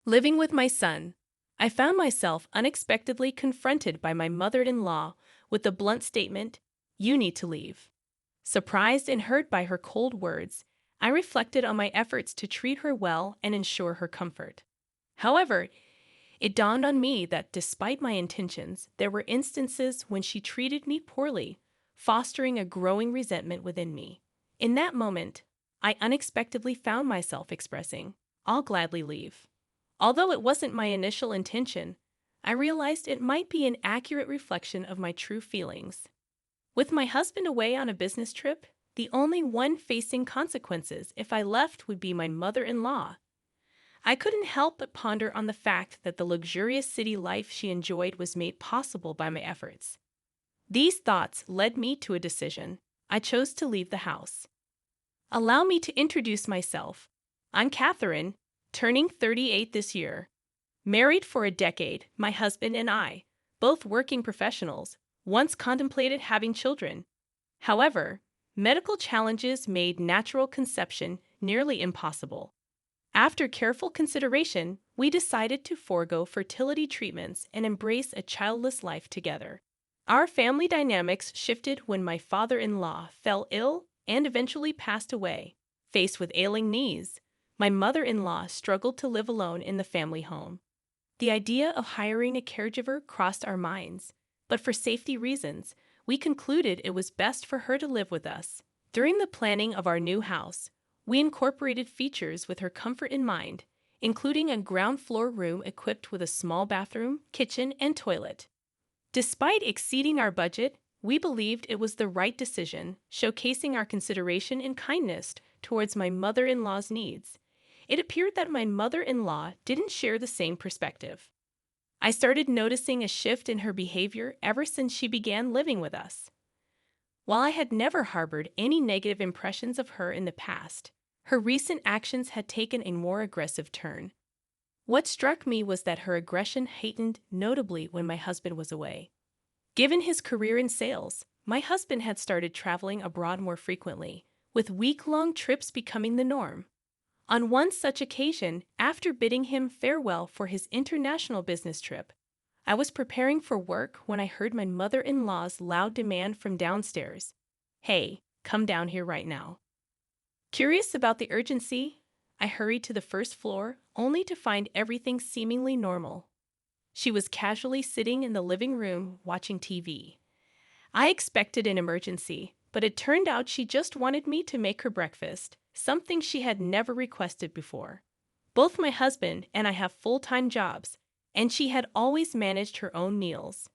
Living with my son, I found myself unexpectedly confronted by my mother-in-law with the blunt statement, "You need to leave." Surprised and hurt by her cold words, I reflected on my efforts to treat her well and ensure her comfort. However, it dawned on me that despite my intentions, there were instances when she treated me poorly, fostering a growing resentment within me. In that moment, I unexpectedly found myself expressing, "I'll gladly leave." Although it wasn't my initial intention, I realized it might be an accurate reflection of my true feelings. With my husband away on a business trip, the only one facing consequences if I left would be my mother-in-law. I couldn't help but ponder on the fact that the luxurious city life she enjoyed was made possible by my efforts. These thoughts led me to a decision. I chose to leave the house. Allow me to introduce myself. I'm Catherine, turning 38 this year. Married for a decade, my husband and I, both working professionals, once contemplated having children. However, medical challenges made natural conception nearly impossible. After careful consideration, we decided to forego fertility treatments and embrace a childless life together. Our family dynamics shifted when my father-in-law fell ill and eventually passed away. Faced with ailing knees, my mother-in-law struggled to live alone in the family home. The idea of hiring a caregiver crossed our minds, but for safety reasons, we concluded it was best for her to live with us. During the planning of our new house, we incorporated features with her comfort in mind, including a ground floor room equipped with a small bathroom, kitchen, and toilet. Despite exceeding our budget, we believed it was the right decision, showcasing our consideration and kindness towards my mother-in-law's needs. It appeared that my mother-in-law didn't share the same perspective. I started noticing a shift in her behavior ever since she began living with us. While I had never harbored any negative impressions of her in the past, her recent actions had taken a more aggressive turn. What struck me was that her aggression heightened notably when my husband was away. Given his career in sales, my husband had started traveling abroad more frequently, with week-long trips becoming the norm. On one such occasion, after bidding him farewell for his international business trip, I was preparing for work when I heard my mother-in-law's loud demand from downstairs, "Hey, come down here right now." Curious about the urgency, I hurried to the first floor, only to find everything seemingly normal. She was casually sitting in the living room watching TV. I expected an emergency, but it turned out she just wanted me to make her breakfast, something she had never requested before. Both my husband and I have full-time jobs, and she had always managed her own meals.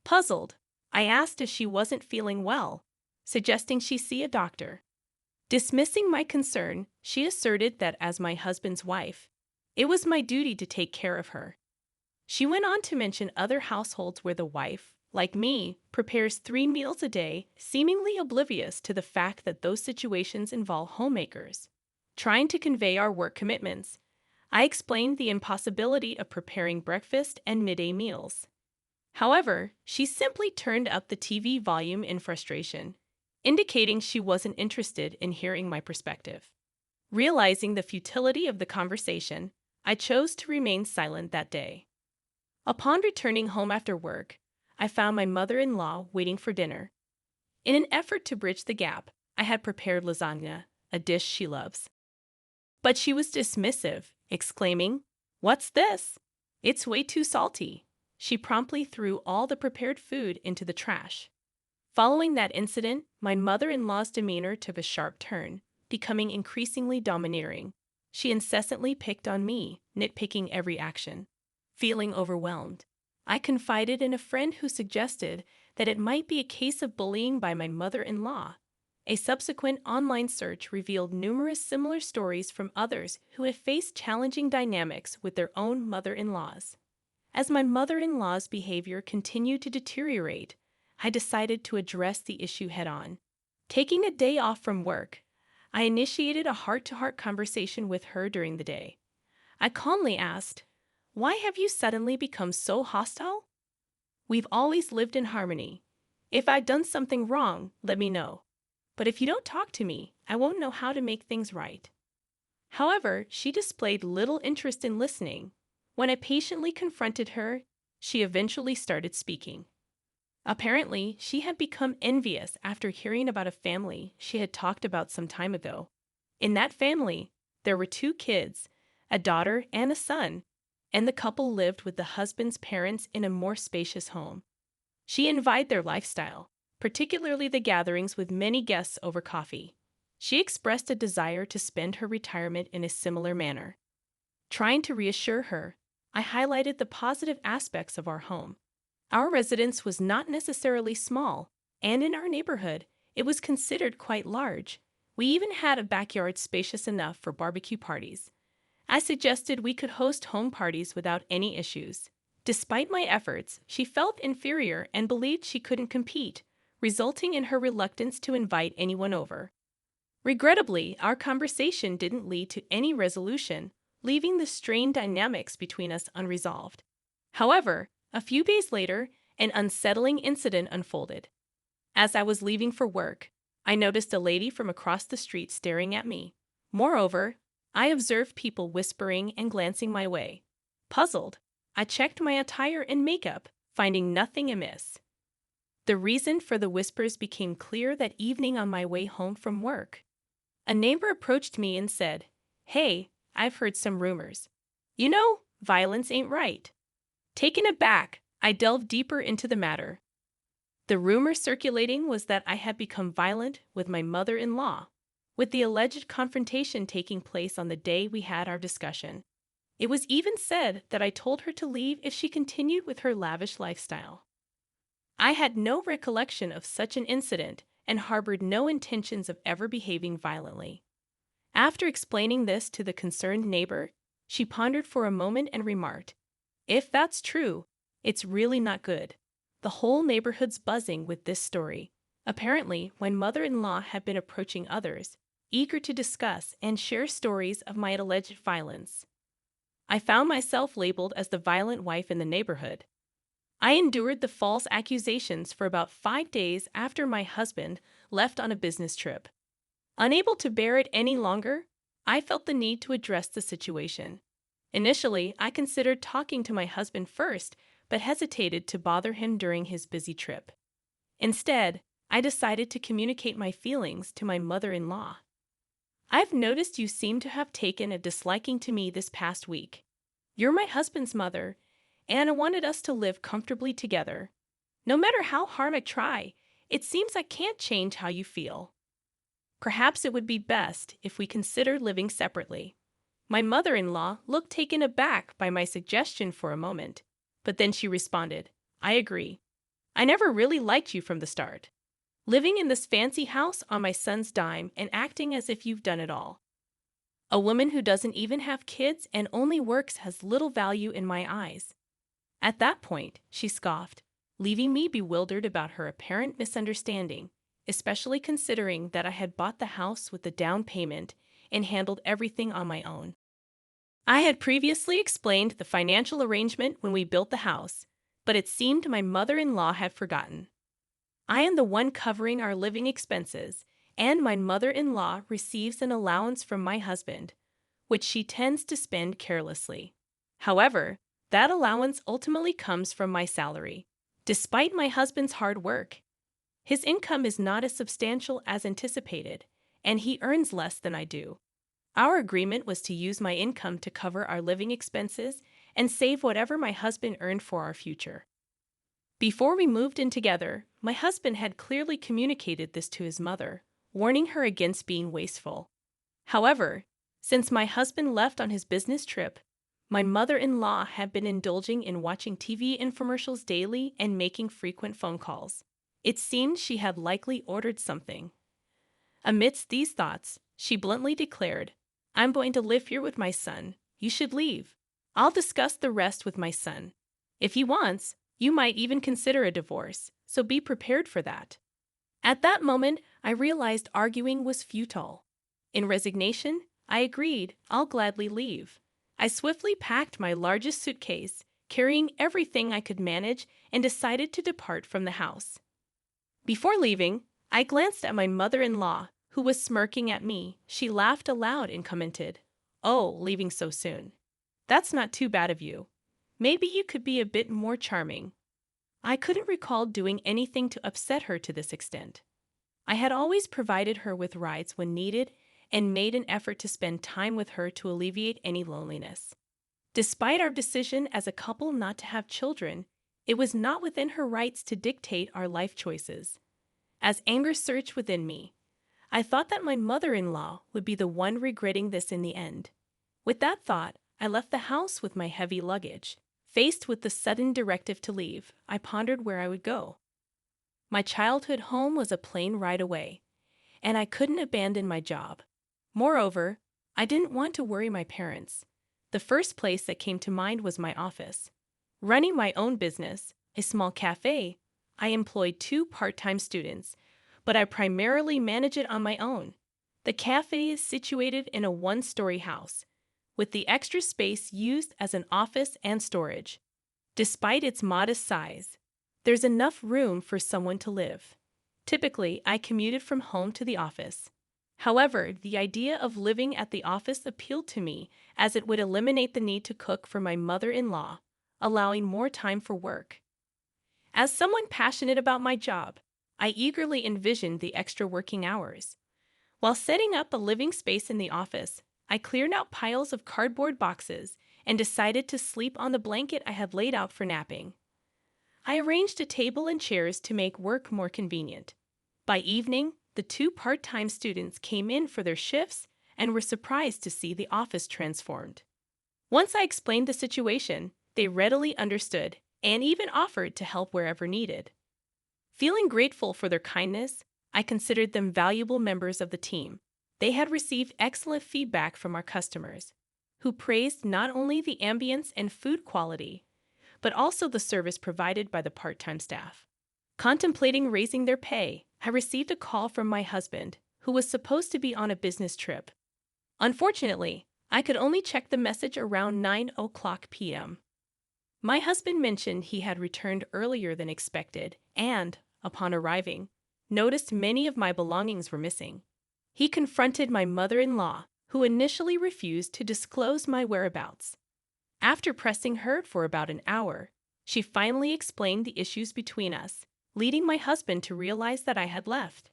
Puzzled, I asked if she wasn't feeling well, suggesting she see a doctor. Dismissing my concern, she asserted that as my husband's wife, it was my duty to take care of her. She went on to mention other households where the wife, like me, prepares 3 meals a day, seemingly oblivious to the fact that those situations involve homemakers. Trying to convey our work commitments, I explained the impossibility of preparing breakfast and midday meals. However, she simply turned up the TV volume in frustration, indicating she wasn't interested in hearing my perspective. Realizing the futility of the conversation, I chose to remain silent that day. Upon returning home after work, I found my mother-in-law waiting for dinner. In an effort to bridge the gap, I had prepared lasagna, a dish she loves. But she was dismissive, exclaiming, "What's this? It's way too salty." She promptly threw all the prepared food into the trash. Following that incident, my mother-in-law's demeanor took a sharp turn, becoming increasingly domineering. She incessantly picked on me, nitpicking every action. Feeling overwhelmed, I confided in a friend who suggested that it might be a case of bullying by my mother-in-law. A subsequent online search revealed numerous similar stories from others who had faced challenging dynamics with their own mother-in-laws. As my mother-in-law's behavior continued to deteriorate, I decided to address the issue head-on. Taking a day off from work, I initiated a heart-to-heart conversation with her during the day. I calmly asked, "Why have you suddenly become so hostile? We've always lived in harmony. If I've done something wrong, let me know. But if you don't talk to me, I won't know how to make things right." However, she displayed little interest in listening. When I patiently confronted her, she eventually started speaking. Apparently, she had become envious after hearing about a family she had talked about some time ago. In that family, there were two kids, a daughter and a son, and the couple lived with the husband's parents in a more spacious home. She envied their lifestyle, particularly the gatherings with many guests over coffee. She expressed a desire to spend her retirement in a similar manner. Trying to reassure her, I highlighted the positive aspects of our home. Our residence was not necessarily small, and in our neighborhood, it was considered quite large. We even had a backyard spacious enough for barbecue parties. I suggested we could host home parties without any issues. Despite my efforts, she felt inferior and believed she couldn't compete, resulting in her reluctance to invite anyone over. Regrettably, our conversation didn't lead to any resolution, leaving the strained dynamics between us unresolved. However, a few days later, an unsettling incident unfolded. As I was leaving for work, I noticed a lady from across the street staring at me. Moreover, I observed people whispering and glancing my way. Puzzled, I checked my attire and makeup, finding nothing amiss. The reason for the whispers became clear that evening on my way home from work. A neighbor approached me and said, "Hey, I've heard some rumors. You know, violence ain't right." Taken aback, I delved deeper into the matter. The rumor circulating was that I had become violent with my mother-in-law, with the alleged confrontation taking place on the day we had our discussion. It was even said that I told her to leave if she continued with her lavish lifestyle. I had no recollection of such an incident and harbored no intentions of ever behaving violently. After explaining this to the concerned neighbor, she pondered for a moment and remarked, "If that's true, it's really not good." The whole neighborhood's buzzing with this story. Apparently, my mother-in-law had been approaching others, eager to discuss and share stories of my alleged violence. I found myself labeled as the violent wife in the neighborhood. I endured the false accusations for about 5 days after my husband left on a business trip. Unable to bear it any longer, I felt the need to address the situation. Initially, I considered talking to my husband first, but hesitated to bother him during his busy trip. Instead, I decided to communicate my feelings to my mother-in-law. "I've noticed you seem to have taken a disliking to me this past week. You're my husband's mother, and I wanted us to live comfortably together. No matter how hard I try, it seems I can't change how you feel. Perhaps it would be best if we consider living separately." My mother-in-law looked taken aback by my suggestion for a moment, but then she responded, "I agree. I never really liked you from the start. Living in this fancy house on my son's dime and acting as if you've done it all. A woman who doesn't even have kids and only works has little value in my eyes." At that point, she scoffed, leaving me bewildered about her apparent misunderstanding, especially considering that I had bought the house with the down payment and handled everything on my own. I had previously explained the financial arrangement when we built the house, but it seemed my mother-in-law had forgotten. I am the one covering our living expenses, and my mother-in-law receives an allowance from my husband, which she tends to spend carelessly. However, that allowance ultimately comes from my salary. Despite my husband's hard work, his income is not as substantial as anticipated, and he earns less than I do. Our agreement was to use my income to cover our living expenses and save whatever my husband earned for our future. Before we moved in together, my husband had clearly communicated this to his mother, warning her against being wasteful. However, since my husband left on his business trip, my mother-in-law had been indulging in watching TV infomercials daily and making frequent phone calls. It seemed she had likely ordered something. Amidst these thoughts, she bluntly declared, "I'm going to live here with my son. You should leave. I'll discuss the rest with my son. If he wants, you might even consider a divorce, so be prepared for that." At that moment, I realized arguing was futile. In resignation, I agreed I'll gladly leave. I swiftly packed my largest suitcase, carrying everything I could manage, and decided to depart from the house. Before leaving, I glanced at my mother-in-law, who was smirking at me. She laughed aloud and commented, "Oh, leaving so soon. That's not too bad of you. Maybe you could be a bit more charming. I couldn't recall doing anything to upset her to this extent. I had always provided her with rides when needed and made an effort to spend time with her to alleviate any loneliness. Despite our decision as a couple not to have children, it was not within her rights to dictate our life choices. As anger surged within me, I thought that my mother-in-law would be the one regretting this in the end. With that thought, I left the house with my heavy luggage. Faced with the sudden directive to leave, I pondered where I would go. My childhood home was a plane ride away, and I couldn't abandon my job. Moreover, I didn't want to worry my parents. The first place that came to mind was my office. Running my own business, a small cafe, I employed 2 part-time students, but I primarily manage it on my own. The cafe is situated in a 1-story house, with the extra space used as an office and storage. Despite its modest size, there's enough room for someone to live. Typically, I commuted from home to the office. However, the idea of living at the office appealed to me as it would eliminate the need to cook for my mother-in-law, allowing more time for work. As someone passionate about my job, I eagerly envisioned the extra working hours. While setting up a living space in the office, I cleared out piles of cardboard boxes and decided to sleep on the blanket I had laid out for napping. I arranged a table and chairs to make work more convenient. By evening, the 2 part-time students came in for their shifts and were surprised to see the office transformed. Once I explained the situation, they readily understood and even offered to help wherever needed. Feeling grateful for their kindness, I considered them valuable members of the team. They had received excellent feedback from our customers, who praised not only the ambience and food quality, but also the service provided by the part-time staff. Contemplating raising their pay, I received a call from my husband, who was supposed to be on a business trip. Unfortunately, I could only check the message around 9:00 p.m. My husband mentioned he had returned earlier than expected and, upon arriving, noticed many of my belongings were missing. He confronted my mother-in-law, who initially refused to disclose my whereabouts. After pressing her for about an hour, she finally explained the issues between us, leading my husband to realize that I had left.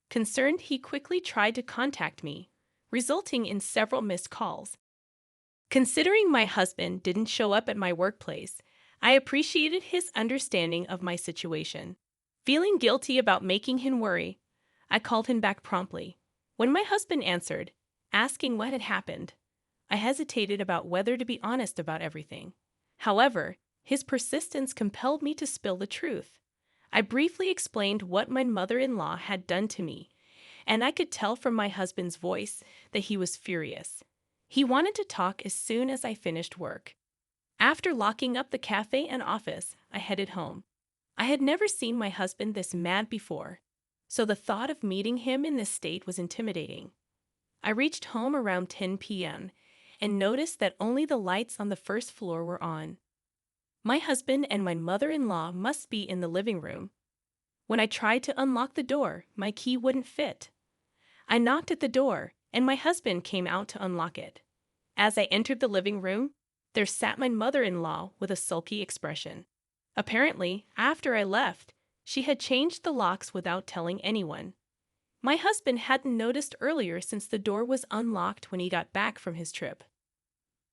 Concerned, he quickly tried to contact me, resulting in several missed calls. Considering my husband didn't show up at my workplace, I appreciated his understanding of my situation. Feeling guilty about making him worry, I called him back promptly. When my husband answered, asking what had happened, I hesitated about whether to be honest about everything. However, his persistence compelled me to spill the truth. I briefly explained what my mother-in-law had done to me, and I could tell from my husband's voice that he was furious. He wanted to talk as soon as I finished work. After locking up the cafe and office, I headed home. I had never seen my husband this mad before, so the thought of meeting him in this state was intimidating. I reached home around 10 p.m. and noticed that only the lights on the first floor were on. My husband and my mother-in-law must be in the living room. When I tried to unlock the door, my key wouldn't fit. I knocked at the door, and my husband came out to unlock it. As I entered the living room, there sat my mother-in-law with a sulky expression. Apparently, after I left, she had changed the locks without telling anyone. My husband hadn't noticed earlier since the door was unlocked when he got back from his trip.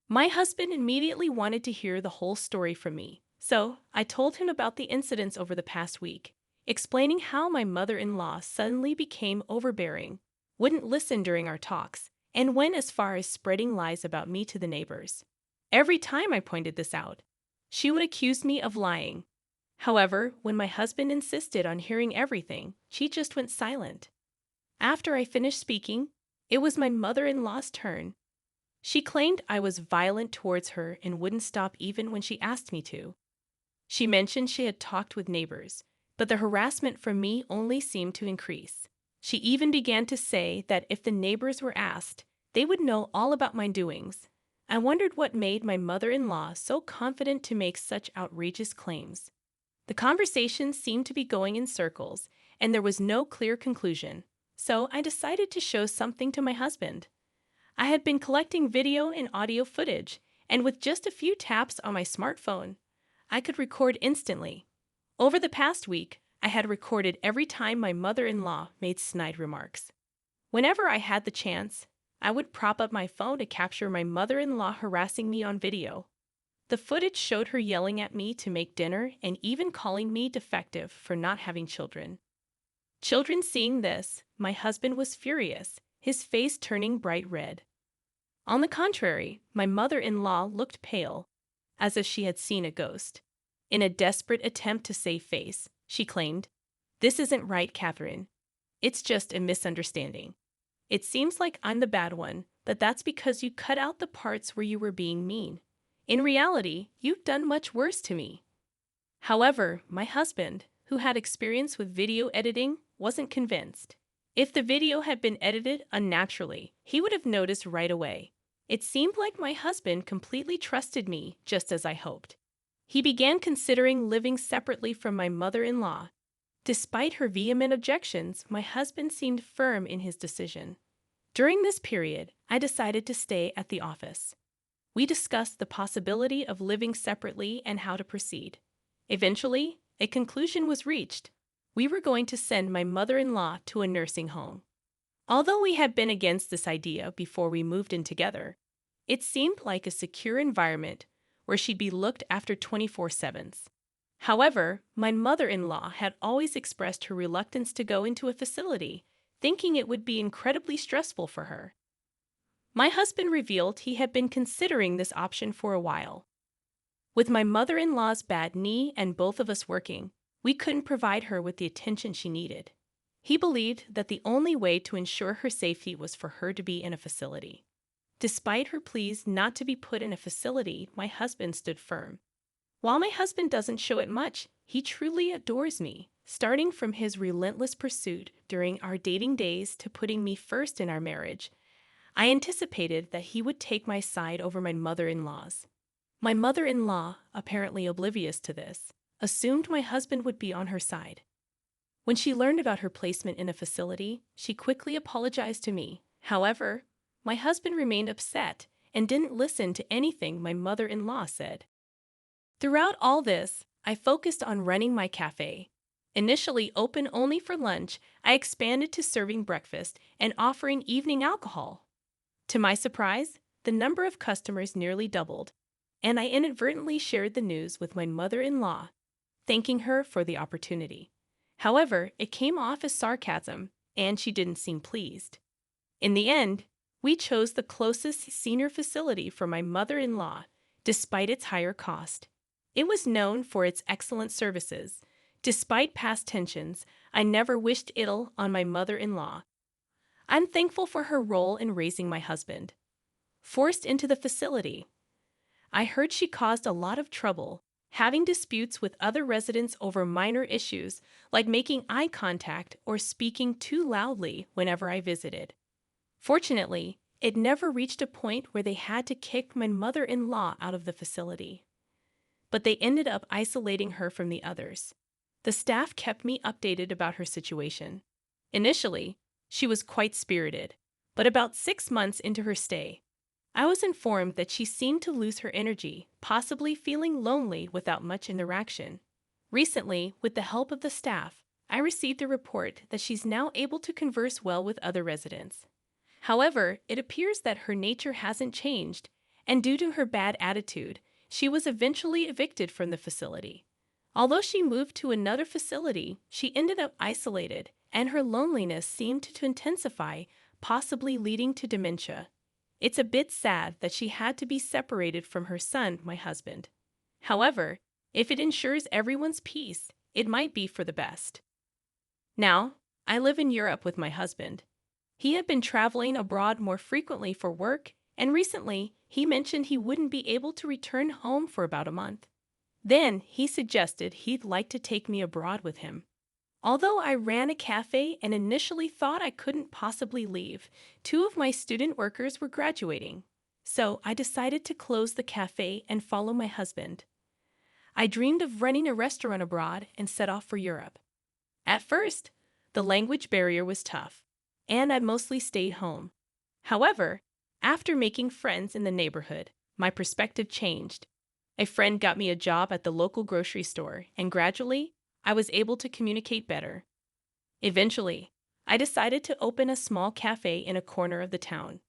My husband immediately wanted to hear the whole story from me, so I told him about the incidents over the past week, explaining how my mother-in-law suddenly became overbearing, wouldn't listen during our talks, and went as far as spreading lies about me to the neighbors. Every time I pointed this out, she would accuse me of lying. However, when my husband insisted on hearing everything, she just went silent. After I finished speaking, it was my mother-in-law's turn. She claimed I was violent towards her and wouldn't stop even when she asked me to. She mentioned she had talked with neighbors, but the harassment from me only seemed to increase. She even began to say that if the neighbors were asked, they would know all about my doings. I wondered what made my mother-in-law so confident to make such outrageous claims. The conversation seemed to be going in circles, and there was no clear conclusion, so I decided to show something to my husband. I had been collecting video and audio footage, and with just a few taps on my smartphone, I could record instantly. Over the past week, I had recorded every time my mother-in-law made snide remarks. Whenever I had the chance, I would prop up my phone to capture my mother-in-law harassing me on video. The footage showed her yelling at me to make dinner and even calling me defective for not having children. Children seeing this, my husband was furious, his face turning bright red. On the contrary, my mother-in-law looked pale, as if she had seen a ghost. In a desperate attempt to save face, she claimed, "This isn't right, Catherine. It's just a misunderstanding. It seems like I'm the bad one, but that's because you cut out the parts where you were being mean. In reality, you've done much worse to me." However, my husband, who had experience with video editing, wasn't convinced. If the video had been edited unnaturally, he would have noticed right away. It seemed like my husband completely trusted me, just as I hoped. He began considering living separately from my mother-in-law. Despite her vehement objections, my husband seemed firm in his decision. During this period, I decided to stay at the office. We discussed the possibility of living separately and how to proceed. Eventually, a conclusion was reached. We were going to send my mother-in-law to a nursing home. Although we had been against this idea before we moved in together, it seemed like a secure environment where she'd be looked after 24/7. However, my mother-in-law had always expressed her reluctance to go into a facility, thinking it would be incredibly stressful for her. My husband revealed he had been considering this option for a while. With my mother-in-law's bad knee and both of us working, we couldn't provide her with the attention she needed. He believed that the only way to ensure her safety was for her to be in a facility. Despite her pleas not to be put in a facility, my husband stood firm. While my husband doesn't show it much, he truly adores me, starting from his relentless pursuit during our dating days to putting me first in our marriage. I anticipated that he would take my side over my mother-in-law's. My mother-in-law, apparently oblivious to this, assumed my husband would be on her side. When she learned about her placement in a facility, she quickly apologized to me. However, my husband remained upset and didn't listen to anything my mother-in-law said. Throughout all this, I focused on running my cafe. Initially open only for lunch, I expanded to serving breakfast and offering evening alcohol. To my surprise, the number of customers nearly doubled, and I inadvertently shared the news with my mother-in-law, thanking her for the opportunity. However, it came off as sarcasm, and she didn't seem pleased. In the end, we chose the closest senior facility for my mother-in-law, despite its higher cost. It was known for its excellent services. Despite past tensions, I never wished ill on my mother-in-law. I'm thankful for her role in raising my husband. Forced into the facility, I heard she caused a lot of trouble, having disputes with other residents over minor issues like making eye contact or speaking too loudly whenever I visited. Fortunately, it never reached a point where they had to kick my mother-in-law out of the facility. But they ended up isolating her from the others. The staff kept me updated about her situation. Initially, she was quite spirited, but about 6 months into her stay, I was informed that she seemed to lose her energy, possibly feeling lonely without much interaction. Recently, with the help of the staff, I received a report that she's now able to converse well with other residents. However, it appears that her nature hasn't changed, and due to her bad attitude, she was eventually evicted from the facility. Although she moved to another facility, she ended up isolated, and her loneliness seemed to intensify, possibly leading to dementia. It's a bit sad that she had to be separated from her son, my husband. However, if it ensures everyone's peace, it might be for the best. Now, I live in Europe with my husband. He had been traveling abroad more frequently for work, and recently he mentioned he wouldn't be able to return home for about a month. Then he suggested he'd like to take me abroad with him. Although I ran a cafe and initially thought I couldn't possibly leave, 2 of my student workers were graduating. So I decided to close the cafe and follow my husband. I dreamed of running a restaurant abroad and set off for Europe. At first, the language barrier was tough, and I mostly stayed home. However, after making friends in the neighborhood, my perspective changed. A friend got me a job at the local grocery store, and gradually, I was able to communicate better. Eventually, I decided to open a small cafe in a corner of the town.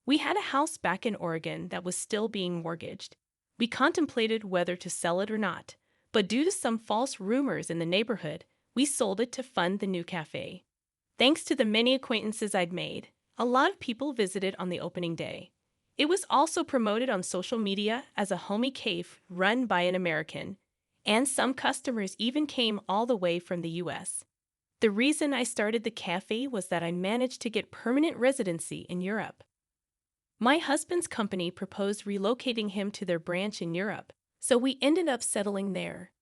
We had a house back in Oregon that was still being mortgaged. We contemplated whether to sell it or not, but due to some false rumors in the neighborhood, we sold it to fund the new cafe. Thanks to the many acquaintances I'd made, a lot of people visited on the opening day. It was also promoted on social media as a homey cave run by an American, and some customers even came all the way from the US. The reason I started the cafe was that I managed to get permanent residency in Europe. My husband's company proposed relocating him to their branch in Europe, so we ended up settling there.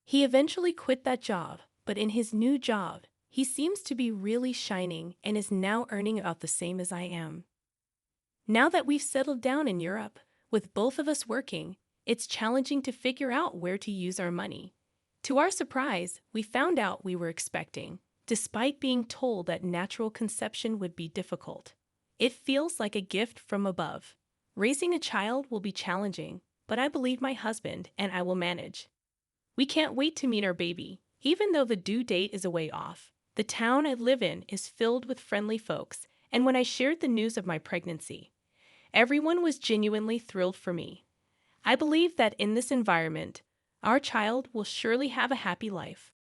He eventually quit that job, but in his new job, he seems to be really shining and is now earning about the same as I am. Now that we've settled down in Europe, with both of us working, it's challenging to figure out where to use our money. To our surprise, we found out we were expecting, despite being told that natural conception would be difficult. It feels like a gift from above. Raising a child will be challenging, but I believe my husband and I will manage. We can't wait to meet our baby, even though the due date is a way off. The town I live in is filled with friendly folks, and when I shared the news of my pregnancy, everyone was genuinely thrilled for me. I believe that in this environment, our child will surely have a happy life.